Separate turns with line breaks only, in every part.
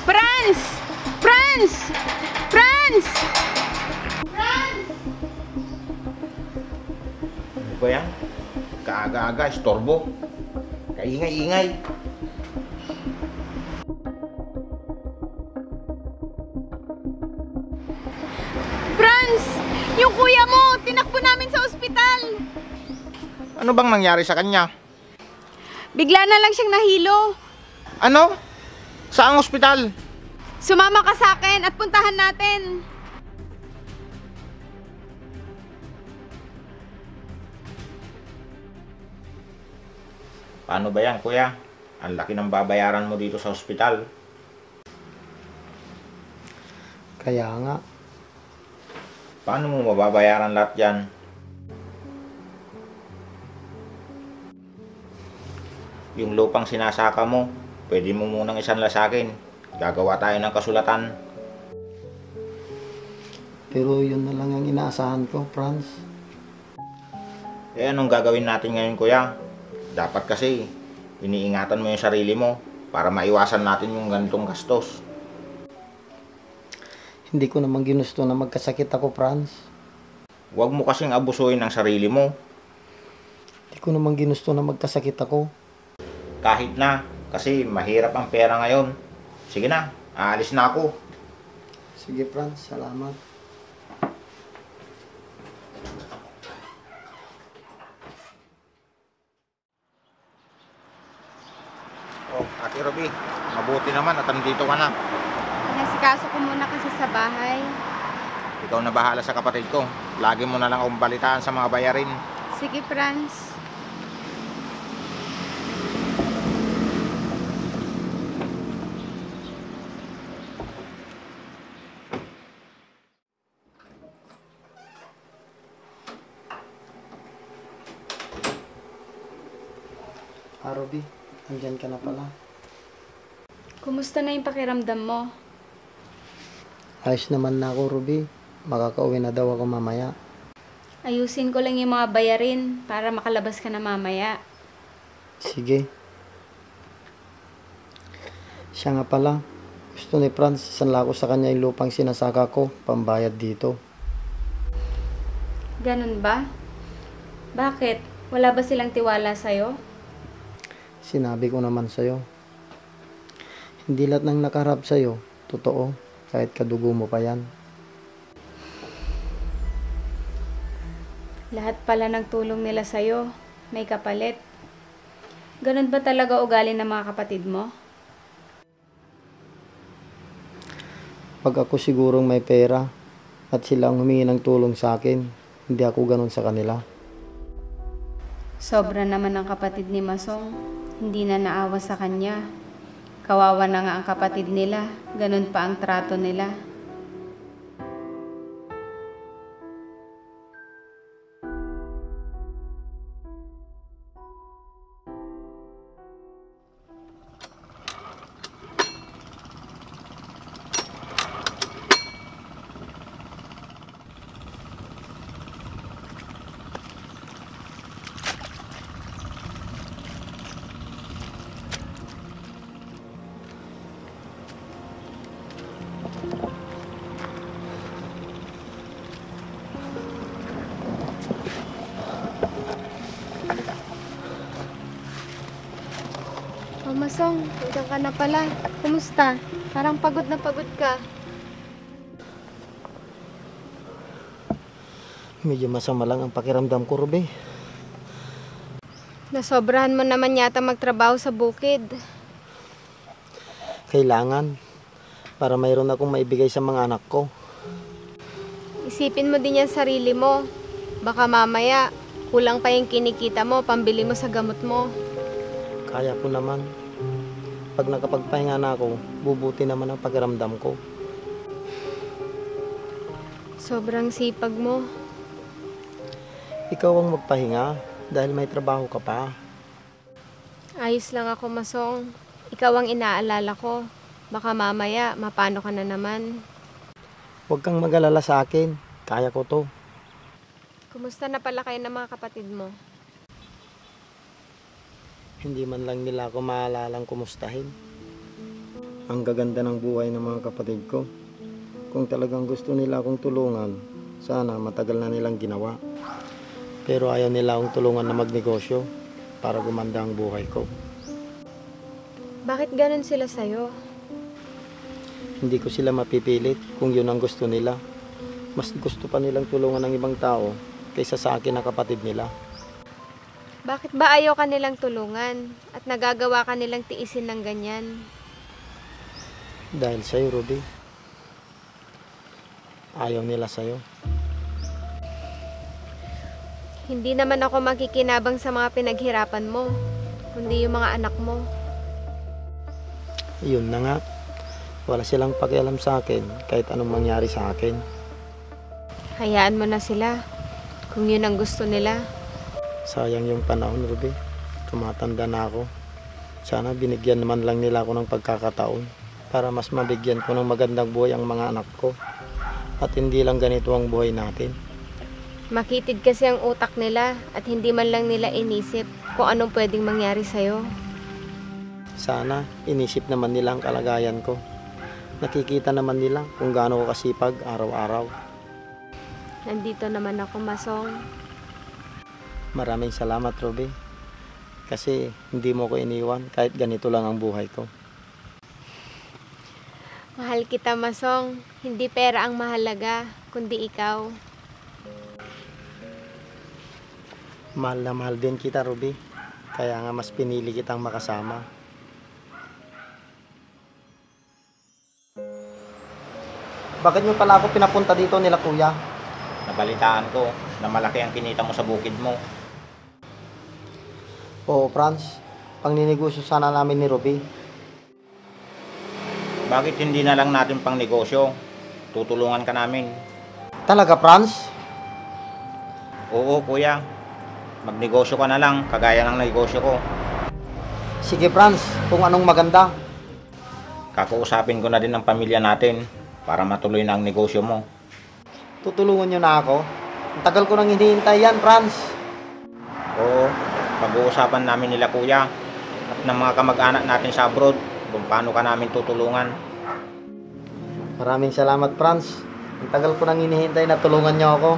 Franz! Franz! Franz! Franz!
Ano ba yan? Kaaga-aga, istorbo. Kaingay-ingay.
Franz! Yung kuya mo, tinakbo namin sa ospital.
Ano bang nangyari sa kanya?
Bigla na lang siyang nahilo.
Ano? Saang ospital?
Sumama ka sa akin at puntahan natin.
Paano ba yan, kuya? Ang laki ng babayaran mo dito sa ospital.
Kaya nga,
Paano mo mababayaran lahat yan? Yung lupang sinasaka mo, pwede mo munang isanlasakin. Gagawa tayo ng kasulatan.
pero yun na lang ang inaasahan ko, Franz.
Eh anong gagawin natin ngayon, kuya? Dapat kasi, iniingatan mo yung sarili mo para maiwasan natin yung ganitong gastos.
Hindi ko naman ginusto na magkasakit ako, Franz.
Huwag mo kasing abusuin ang sarili mo.
Hindi ko naman ginusto na magkasakit ako.
Kahit na, kasi mahirap ang pera ngayon. Sige na, aalis na ako.
Sige, Franz, salamat.
Oh, Ate Ruby, mabuti naman at nandito ka na.
Nasikaso ko muna kasi sa bahay.
Ikaw na bahala sa kapatid ko. Lagi mo na lang akong balitaan sa mga bayarin.
Sige, Franz.
Ruby, andyan ka na pala.
Kumusta na yung pakiramdam mo?
Ayos naman na ako, Ruby. Makakauwi na daw ako mamaya.
Ayusin ko lang yung mga bayarin para makalabas ka na mamaya.
Sige. Siya nga pala. Gusto ni Franz, isanla ko sa kanya yung lupang sinasaka ko, pambayad dito.
Ganun ba? Bakit? Wala ba silang tiwala sa'yo?
Sinabi ko naman sa'yo. Hindi lahat ng nakaharap sa'yo, totoo, kahit kadugo mo pa yan.
Lahat pala ng tulong nila sa'yo, may kapalit. Ganun ba talaga ugali ng mga kapatid mo?
Pag ako sigurong may pera at sila ang humingi ng tulong sa akin, hindi ako ganun sa kanila.
Sobra naman ang kapatid ni Masong. Hindi na naawa sa kanya. Kawawa na nga ang kapatid nila. Ganun pa ang trato nila. Oh, Masong, nandiyan ka na pala. Kumusta? Parang pagod na pagod ka.
Medyo masama lang ang pakiramdam ko, Ruby.
Nasobrahan mo naman yata magtrabaho sa bukid.
Kailangan para mayroon akong maibigay sa mga anak ko.
Isipin mo din yan sarili mo. Baka mamaya, kulang pa yung kinikita mo, pambili mo sa gamot mo.
Kaya ko naman. Pag nakapagpahinga na ako, bubuti naman ang pakiramdam ko.
Sobrang sipag mo.
Ikaw ang magpahinga dahil may trabaho ka pa.
Ayos lang ako, Masong. Ikaw ang inaalala ko. Baka mamaya, mapano ka na naman.
Huwag kang mag-alala sa akin. Kaya ko to.
Kumusta na pala kayo ng mga kapatid mo?
Hindi man lang nila ako maalalang kumustahin. Ang gaganda ng buhay ng mga kapatid ko. Kung talagang gusto nila akong tulungan, sana matagal na nilang ginawa. Pero ayaw nila akong tulungan na magnegosyo para gumanda ang buhay ko.
Bakit ganun sila sa'yo?
Hindi ko sila mapipilit kung yun ang gusto nila. Mas gusto pa nilang tulungan ng ibang tao kaysa sa akin na kapatid nila.
Bakit ba ayaw ka nilang tulungan at nagagawa ka nilang tiisin ng ganyan?
Dahil sa'yo, Ruby. Ayaw nila sa'yo.
Hindi naman ako makikinabang sa mga pinaghirapan mo, kundi yung mga anak mo.
Yun na nga. Wala silang pakialam sa akin kahit anong mangyari sa akin.
Hayaan mo na sila kung yun ang gusto nila.
Sayang yung panahon, Ruby. Tumatanda na ako. Sana binigyan naman lang nila ako ng pagkakataon para mas mabigyan ko ng magandang buhay ang mga anak ko. At hindi lang ganito ang buhay natin.
Makitid kasi ang utak nila at hindi man lang nila inisip kung anong pwedeng mangyari sa'yo.
Sana inisip naman nila ang kalagayan ko. Nakikita naman nila kung gaano ko kasipag araw-araw.
Nandito naman ako, Masong.
Maraming salamat, Ruby. Kasi hindi mo ko iniwan kahit ganito lang ang buhay ko.
Mahal kita, Masong. Hindi pera ang mahalaga, kundi ikaw.
Mahal na mahal din kita, Ruby. Kaya nga mas pinili kitang makasama. Bakit nyo pala ako pinapunta dito nila, kuya?
Nabalitaan ko na malaki ang kinita mo sa bukid mo.
Oo, Franz. Pangninegosyo sana namin ni Ruby.
Bakit hindi na lang natin pang negosyo? Tutulungan ka namin.
Talaga, Franz?
Oo, kuya. Magnegosyo ka na lang, kagaya ng negosyo ko.
Sige, Franz. Kung anong maganda.
Kakausapin ko na din ang pamilya natin para matuloy na ang negosyo mo.
Tutulungan nyo na ako. Ang tagal ko nang hinihintay yan, Franz.
Oo, pag-uusapan namin nila kuya at ng mga kamag-anak natin sa abroad kung paano ka namin tutulungan.
Maraming salamat, Franz. Ang tagal ko nang hinihintay na tulungan nyo ako.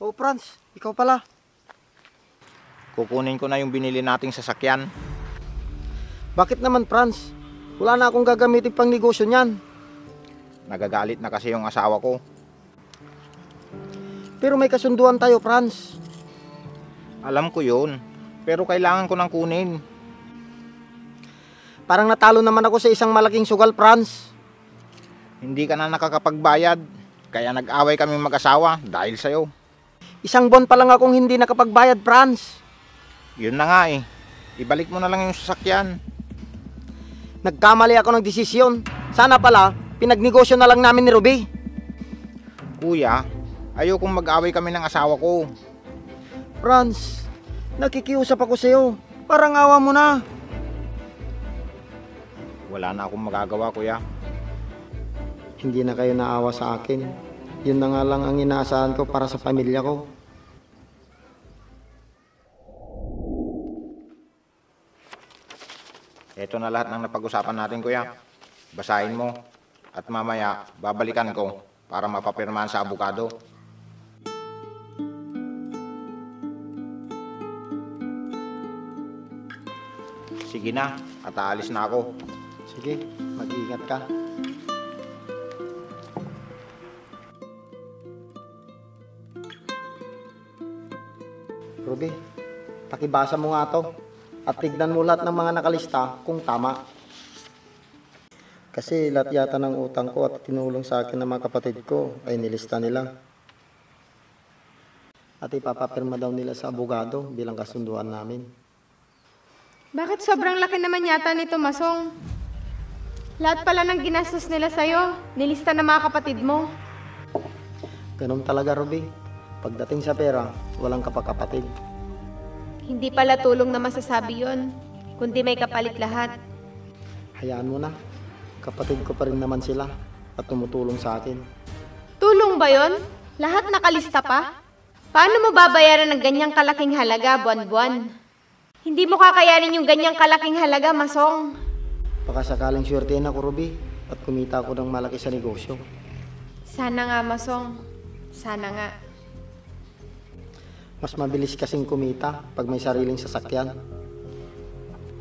Oh, Franz, ikaw pala.
Kukunin ko na yung binili nating sasakyan.
Bakit naman, Franz? Wala na akong gagamitin pang negosyo niyan.
Nagagalit na kasi yung asawa ko.
Pero may kasunduan tayo, Franz.
Alam ko yun, pero kailangan ko nang kunin.
Parang natalo naman ako sa isang malaking sugal, Franz.
Hindi ka na nakakapagbayad, kaya nag-away kami mag-asawa dahil sa'yo.
Isang buwan pa lang akong hindi nakapagbayad, Franz.
Yun na nga eh, ibalik mo na lang yung sasakyan.
Nagkamali ako ng desisyon. Sana pala, pinagnegosyo na lang namin ni Ruby.
Kuya, ayokong mag-away kami ng asawa ko.
Franz, nakikiusap ako sa'yo. Parang awa mo na.
Wala na akong magagawa, kuya.
Hindi na kayo naawa sa akin. Yun na nga lang ang inaasahan ko para sa pamilya ko.
Ito na lahat ng napag-usapan natin, kuya. Basahin mo at mamaya babalikan ko para mapapirmahan sa abogado. Sige na, at aalis na ako.
Sige, mag-iingat ka. Ruby, pakibasa mo nga to at tignan mo lahat ng mga nakalista kung tama. Kasi lahat yata ng utang ko at tinulong sa akin ng mga kapatid ko ay nilista nila. At ipapapirma daw nila sa abogado bilang kasunduan namin.
Bakit sobrang laki naman yata nito, Masong? Lahat pala ng ginastos nila sa'yo, nilista ng mga kapatid mo.
Ganun talaga, Ruby. Pagdating sa pera, walang kapakapatid.
Hindi pala tulong na masasabi yon, kundi may kapalit lahat.
Hayaan mo na. Kapatid ko pa rin naman sila at tumutulong sa akin.
Tulong ba yon? Lahat nakalista pa? Paano mo babayaran ng ganyang kalaking halaga buwan-buwan? Hindi mo kakayanin yung ganyang kalaking halaga, Masong.
Baka sakaling swertein ako, Ruby, at kumita ako ng malaki sa negosyo.
Sana nga, Masong. Sana nga.
Mas mabilis kasing kumita pag may sariling sasakyan.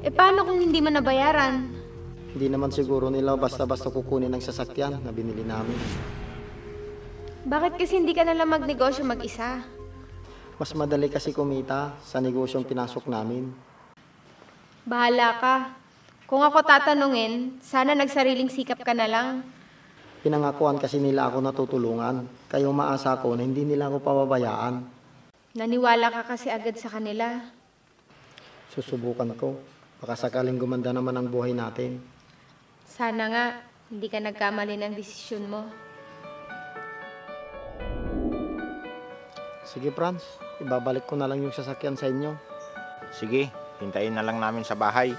Paano kung hindi mo nabayaran?
Hindi naman siguro nila basta-basta kukunin ang sasakyan na binili namin.
Bakit kasi hindi ka nalang magnegosyo mag-isa?
Mas madali kasi kumita sa negosyong pinasok namin.
Bahala ka. Kung ako tatanungin, sana nagsariling sikap ka na lang.
Pinangakuan kasi nila ako natutulungan, kaya umaasa ko na hindi nila ako pababayaan.
Naniwala ka kasi agad sa kanila.
Susubukan ko. Baka sakaling gumanda naman ang buhay natin.
Sana nga, hindi ka nagkamali ng desisyon mo.
Sige, Franz. Ibabalik ko na lang yung sasakyan sa inyo.
Sige, hintayin na lang namin sa bahay.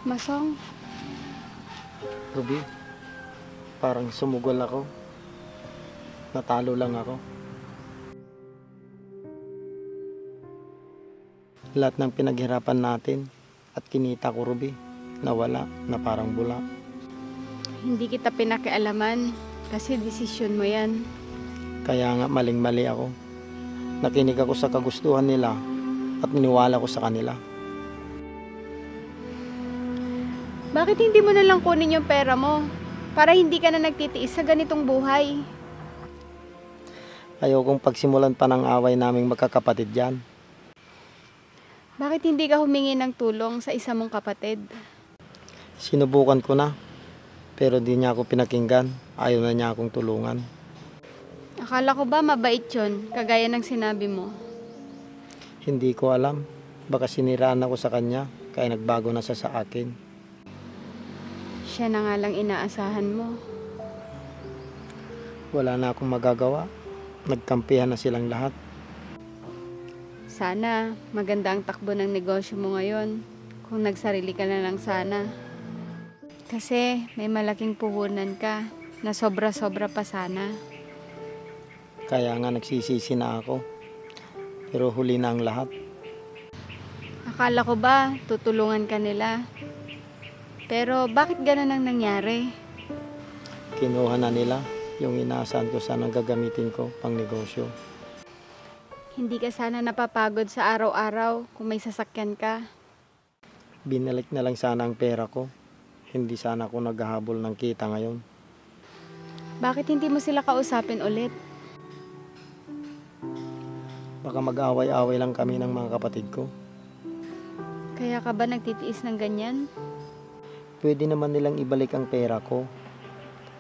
Masong,
Ruby, parang sumugol ako. Natalo lang ako. Lahat ng pinaghirapan natin at kinita ko, Ruby, nawala na parang bula.
hindi kita pinakialaman kasi desisyon mo yan.
Kaya nga maling-mali ako. Nakinig ako sa kagustuhan nila at niniwala ko sa kanila.
Bakit hindi mo na lang kunin yung pera mo para hindi ka na nagtitiis sa ganitong buhay?
Ayokong pagsimulan pa ng away naming magkakapatid yan.
Bakit hindi ka humingi ng tulong sa isa mong kapatid?
Sinubukan ko na, pero di niya ako pinakinggan. Ayaw na niya akong tulungan.
Akala ko ba mabait yun, kagaya ng sinabi mo?
Hindi ko alam. Baka siniraan ako sa kanya, kaya nagbago na siya sa akin.
Siya na nga lang inaasahan mo.
Wala na akong magagawa. Nagkampihan na silang lahat.
Sana maganda ang takbo ng negosyo mo ngayon kung nagsarili ka na lang sana. Kasi may malaking puhunan ka na sobra-sobra pa sana.
Kaya nga nagsisisi na ako. Pero huli na ang lahat.
Akala ko ba tutulungan ka nila? Pero bakit ganun ang nangyari?
Kinuha na nila yung inaasahan ko sanang gagamitin ko pang negosyo.
Hindi ka sana napapagod sa araw-araw kung may sasakyan ka.
Binalik na lang sana ang pera ko. Hindi sana ako naghahabol ng kita ngayon.
Bakit hindi mo sila kausapin ulit?
Baka mag-away-away lang kami ng mga kapatid ko.
Kaya ka ba nagtitiis ng ganyan?
Pwede naman nilang ibalik ang pera ko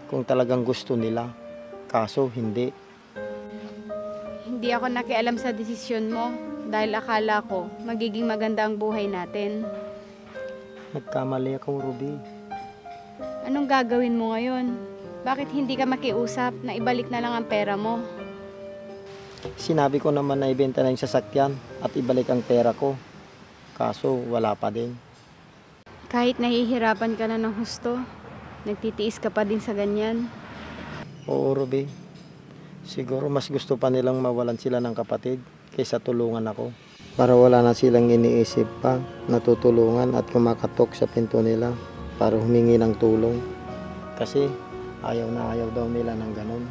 kung talagang gusto nila. Kaso hindi.
Hindi ako nakialam sa desisyon mo dahil akala ko magiging maganda ang buhay natin.
Nagkamali ako, Ruby.
Anong gagawin mo ngayon? Bakit hindi ka makiusap na ibalik na lang ang pera mo?
Sinabi ko naman na ibenta na yung sasakyan at ibalik ang pera ko. Kaso wala pa din.
Kahit nahihirapan ka na ng husto, nagtitiis ka pa din sa ganyan.
Oo, Ruby. Siguro mas gusto pa nilang mawalan sila ng kapatid kaysa tulungan ako. Para wala na silang iniisip pa na tutulungan at kumakatok sa pinto nila para humingi ng tulong. Kasi ayaw na ayaw daw nila ng ganon.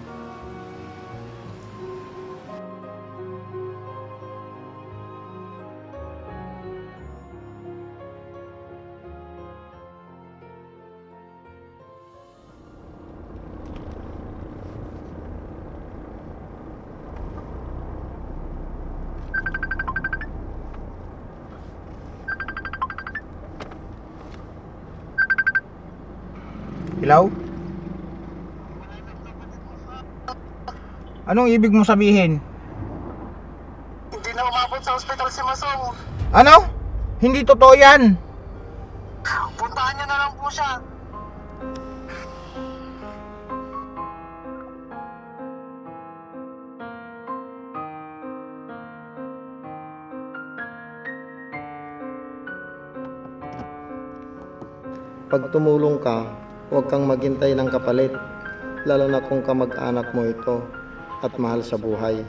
Hello? Anong ibig mo sabihin?
Hindi na umabot sa ospital si Masong.
Ano? Hindi totoo yan.
Puntahan niya na lang po siya.
Pag tumulong ka, huwag kang maghintay ng kapalit, lalo na kung kamag-anak mo ito at mahal sa buhay.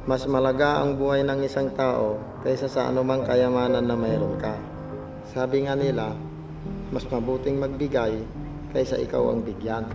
Mas malaga ang buhay ng isang tao kaysa sa anumang kayamanan na mayroon ka. Sabi nga nila, mas mabuting magbigay kaysa ikaw ang bigyan.